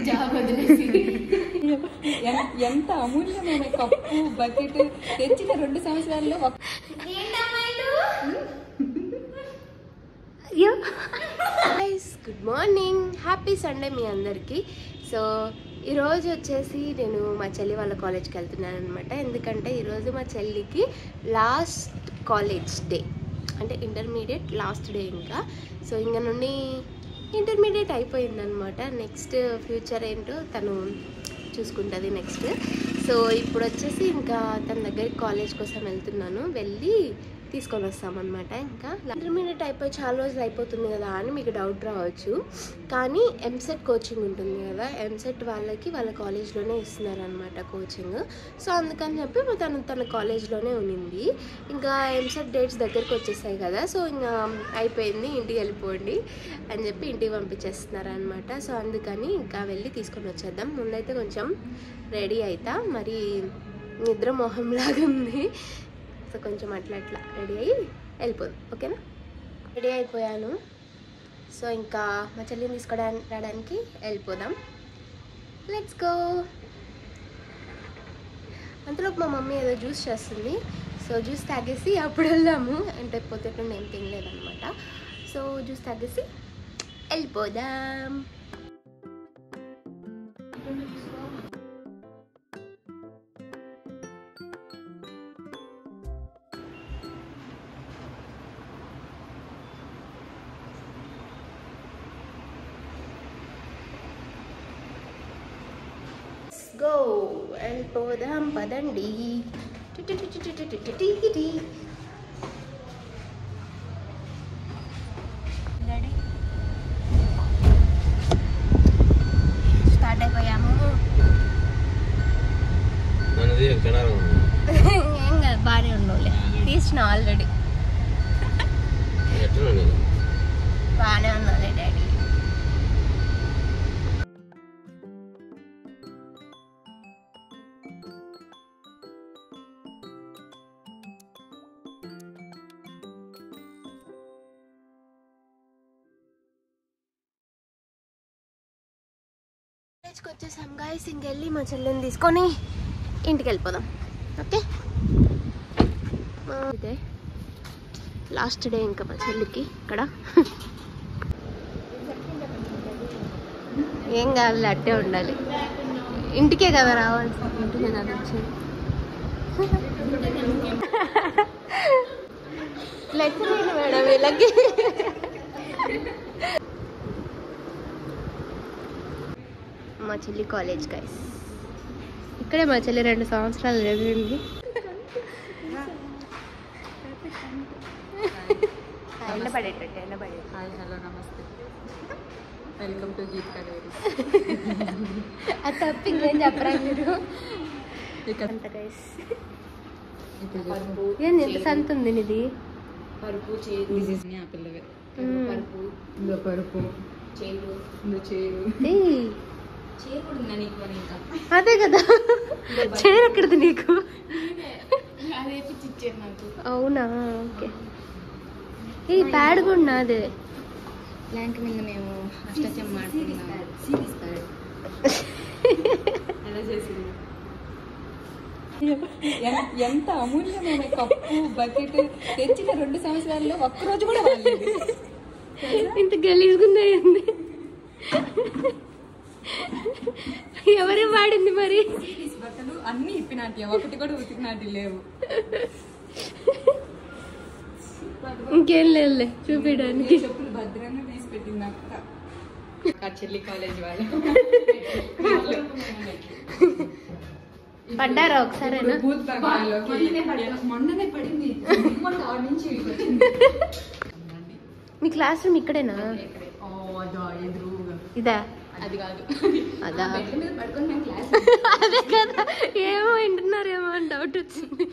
Job వదిలేసి ఎంత అమూల్యమైన కప్పు బకెట్ తెచ్చిన 2 సంవత్సరాల్లో గుడ్ మార్నింగ్, హ్యాపీ సండే మీ అందరికీ. సో ఈరోజు వచ్చేసి నేను మా చెల్లి వాళ్ళ కాలేజ్కి వెళ్తున్నాను అనమాట. ఎందుకంటే ఈరోజు మా చెల్లికి లాస్ట్ కాలేజ్ డే, అంటే ఇంటర్మీడియట్ లాస్ట్ డే. ఇంకా సో ఇంకా నుండి ఇంటర్మీడియట్ అయిపోయిందనమాట. నెక్స్ట్ ఫ్యూచర్ ఏంటో తను చూసుకుంటుంది నెక్స్ట్. సో ఇప్పుడు వచ్చేసి ఇంకా తన దగ్గరికి కాలేజ్ కోసం వెళ్తున్నాను, వెళ్ళి తీసుకొని వస్తామన్నమాట. ఇంకా ఇంటర్మీడియట్ అయిపోయి చాలా రోజులు అయిపోతుంది కదా అని మీకు డౌట్ రావచ్చు, కానీ ఎంసెట్ కోచింగ్ ఉంటుంది కదా, ఎంసెట్ వాళ్ళకి వాళ్ళ కాలేజ్లోనే ఇస్తున్నారనమాట కోచింగ్. సో అందుకని చెప్పి తన కాలేజ్లోనే ఉన్నింది. ఇంకా ఎంసెట్ డేట్స్ దగ్గరికి వచ్చేసాయి కదా, సో ఇంకా అయిపోయింది, ఇంటికి వెళ్ళిపోండి అని చెప్పి ఇంటికి పంపించేస్తున్నారనమాట. సో అందుకని ఇంకా వెళ్ళి తీసుకొని వచ్చేద్దాం. ముందైతే కొంచెం రెడీ అవుతా, మరి నిద్ర మొహంలాగా ఉంది. సో కొంచెం అట్లా రెడీ అయ్యి వెళ్ళిపోదు, ఓకేనా? రెడీ అయిపోయాను. సో ఇంకా మా చెల్లిని రావడానికి వెళ్ళిపోదాం. Let's go. అంతలోపు మా మమ్మీ ఏదో జ్యూస్ చేస్తుంది. సో జ్యూస్ తాగేసి అప్పుడు వెళ్దాము, అంటే పొద్దున్న ఏం తినలేదన్నమాట. సో జ్యూస్ తాగేసి వెళ్ళిపోదాం. గో, వెళ్ళిపోదాం పదండి. స్టార్ట్ అయిపోయాము. ఏం కాదు, బాగానే ఉండవులే, తీసిన ఆల్రెడీ. బాగానే ఉన్నాలే డాడీ. కాలేజ్కి వచ్చేసాం గాయస్. ఇంకెళ్ళి మా చెల్లిని తీసుకొని ఇంటికి వెళ్ళిపోదాం, ఓకే? ఇదే లాస్ట్ డే ఇంకా మా చెల్లికి ఇక్కడ. ఏం కావాలి, అట్టే ఉండాలి. ఇంటికే కదా రావాల్సి, ఇంటికే కదా వచ్చేది. లెక్కలేదు మేడం వీళ్ళకి. మా చెల్లి కాలేజ్ గైస్, ఇక్కడే మా చెల్లి 2 సంవత్సరాలు చదివింది. ఎండపడేటట్టు హాయ్, హలో, నమస్తే, వెల్కమ్ టు గీతికా డైరీస్. అది తప్ప ఇంకేం చెప్పరా మీరు? అంత గైస్ ఏంది ఎంత సంత ఉంది ఇది? పరుపు, చేరు, పిల్లవే. పరుపు, ఇందులో పరుపు, చేరు, ఇందులో చేరు. అదే కదా, చైర్ ఎక్కడిది నీకు? అవునా, ఓకే. ఈ ప్యాడ్ కూడా నాదే. ల్యాంక్ మీద మేము అష్టచమ్మ ఎంత అమూల్యమైన కప్పు బకెట్ తెచ్చిన 2 సంవత్సరాల్లో ఒక్కరోజు కూడా వాడలేదు. ఇంత గలీజుగుంది. ఎవరే వాడింది మరి? బట్టలు అన్ని ఇప్పినాటి, ఒకటి కూడా ఉతికినాటి లేవు. ఇంకేం లేదులే చూపించడానికి. చెప్పులు భద్రంగా తీసి పెట్టింది అక్క. చెల్లి కాలేజ్ వాళ్ళు పడ్డారా ఒకసారి? మొన్ననే పడింది. మీ క్లాస్ రూమ్ ఇక్కడేనా? ఇదా? అది కాదు, అదా? పడుకొని క్లాస్. అదే కదా, ఏమో వింటున్నారేమో అని డౌట్ వచ్చింది.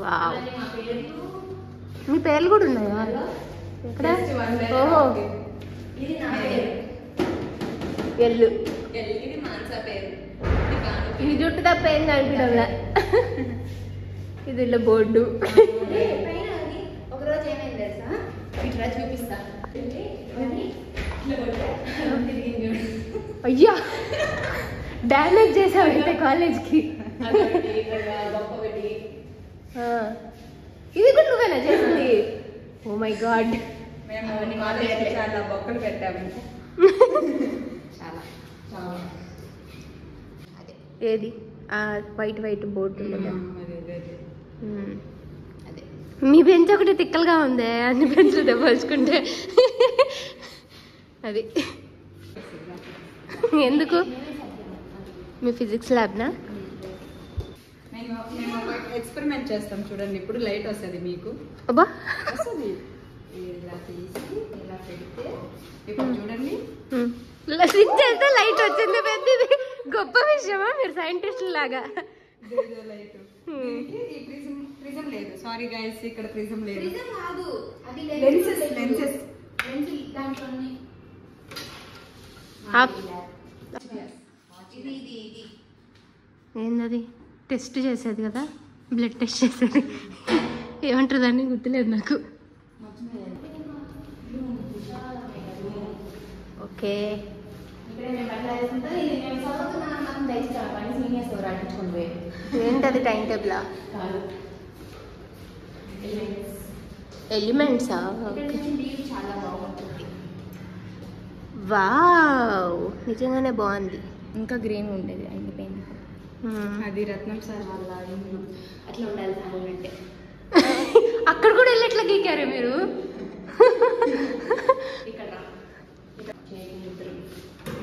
వావ్, మీ పేర్లు కూడా ఉన్నాయా ఇక్కడ? ఓహో, ఎల్లు. ఈ జుట్టు తప్ప ఏం కనిపించడంలా. ఇది ఇలా బోర్డు. ఒకరోజు ఏమైంది తెలుసా, ఇట్లా చూపిస్తా. అయ్యా డ్యామేజ్ చేసావు అయితే కాలేజ్కి. ఇది కూడా నువ్వేనా చేసింది? Oh my God. మేము చాలా బొక్కలు పెట్టాము. చాలా చాలా. ఏది వైట్ బోర్డు అదే మీ బెంచ్ ఒకటి తిక్కలుగా ఉంది, అన్ని బెంచ్లు పోల్చుకుంటే. అది ఎందుకు? మీ ఫిజిక్స్ ల్యాబ్నా? మేము ఎక్స్పెరిమెంట్ చేస్తాం చూడండి. ఇప్పుడు లైట్ వస్తుంది మీకు. అబ్బా వస్తుంది. ఇలా తీసి ఇలా పెడితే ఇప్పుడు చూడండి. స్విచ్ చేస్తే లైట్ వచ్చింది. పెద్దది గొప్ప విషయమా? మీరు సైంటిస్ట్ లాగా. లైట్ ప్రిజం లేదు. సారీ గైస్, ఇక్కడ ప్రిజం లేదు. లెన్సెస్ ఏందది? టెస్ట్ చేసేది కదా, బ్లడ్ టెస్ట్ చేసేది. ఏమంటారు దాన్ని? గుర్తులేదు నాకు. ఓకే ఏంటది? టైం టేబులా? ఎలిమెంట్సా? చాలా బాగుంటుంది. వావ్, నిజంగానే బాగుంది. ఇంకా గ్రీన్ ఉండేది అయిపోయింది. అది రత్నం సార్ వాళ్ళ అట్లా ఉండాలి సాంగ్ అంటే. అక్కడ కూడా వెళ్ళి ఎట్లా గీకారు మీరు?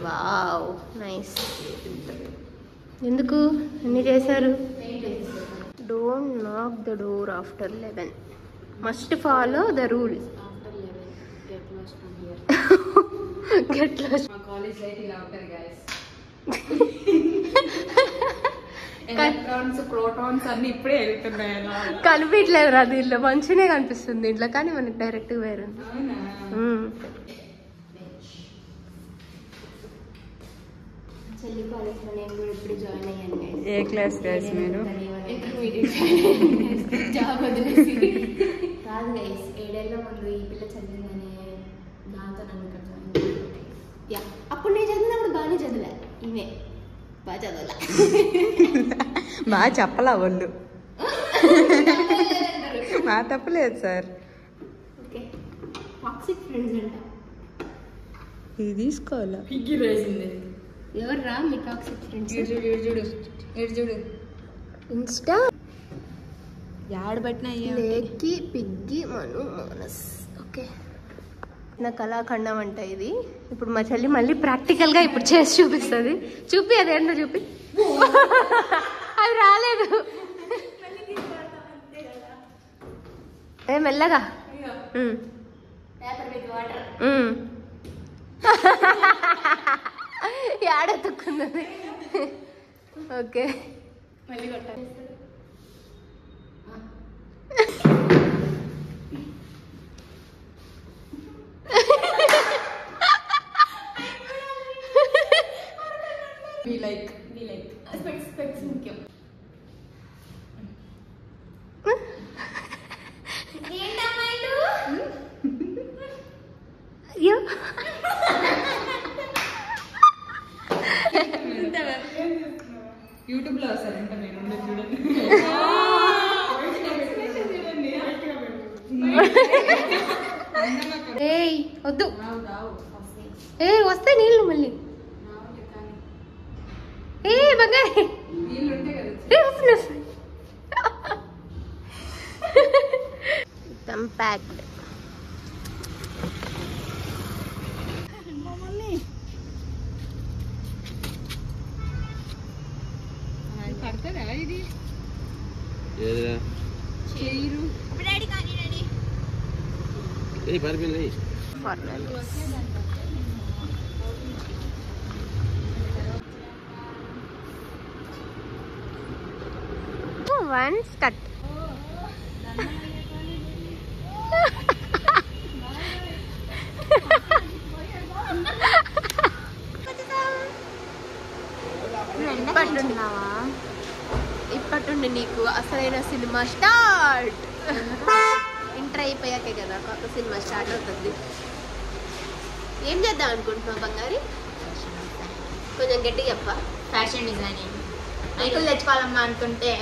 Wow nice. ఎందుకు అన్ని చేశారు? డోంట్ నాక్ the door after 11. Must follow the rule. Get lost. మా కాలేజ్ లైట్ ఇలా ఉంటుంది గైస్. ఎలక్ట్రాన్స్ ప్రోటాన్స్ అన్ని ఇప్పుడే వెళ్తున్నాయి. కనిపించలేదు రా దీంట్లో, మంచిగానే కనిపిస్తుంది దీంట్లో, కానీ మనకి డైరెక్ట్ వేరు. చెల్లి కాలేజ్లో నేను కూడా ఇప్పుడు జాయిన్ అయ్యాను. ఏ క్లాస్ గైస్ మీరు? జాబ్ వదిలేసి కాదు గైస్, 7 ఏళ్ల ముందు ఈ పిల్ల చదివిందనే దాంతో నన్ను ఇక్కడ జాయిన్. అప్పుడు నేను చదివినప్పుడు బాగానే చదివా. ఇవే బాగా చదవాల. బాగా చెప్పలా వాళ్ళు. మా తప్పలేదు సార్. ఓకే టాక్సిక్ ఫ్రెండ్స్ అంట. ఇది తీసుకోవాలా? పిగ్గి వేసింది. ఎవర్రా మీ టాక్సిక్ ఫ్రెండ్స్? చూడు ఇన్స్టా యాడబట్టిన లేకి పిగ్గి మను మోనస్. ఓకే నా కళాఖండం అంట ఇది. ఇప్పుడు మా చెల్లి మళ్ళీ ప్రాక్టికల్గా ఇప్పుడు చేసి చూపిస్తుంది. చూపి అదేంటో చూపి. అది రాలేదు. ఏ మెల్లగా. ఏడెత్తుకున్నది. ఓకే మళ్ళీ కొట్టాలి. Be like. Specs ముఖ్యం. యూట్యూబ్ లో వస్తారంట మీరు చూడండి. ఏయ్ వద్దు. ఏ వస్తే నీళ్ళు మళ్ళీ. ఏ బంగారి కంపాక్ట్. పడతారా ఇది? చేయరు వన్స్ కట్. ఇప్పట్టుండి నీకు అసలైన సినిమా స్టార్ట్. ఇంటర్ అయిపోయాకే కదా కొత్త సినిమా స్టార్ట్ అవుతుంది. ఏం చేద్దాం అనుకుంటున్నావు బంగారి? కొంచెం గట్టిగా చెప్పా. ఫ్యాషన్ డిజైనింగ్ మైకులు తెచ్చుకోవాలమ్మా అనుకుంటే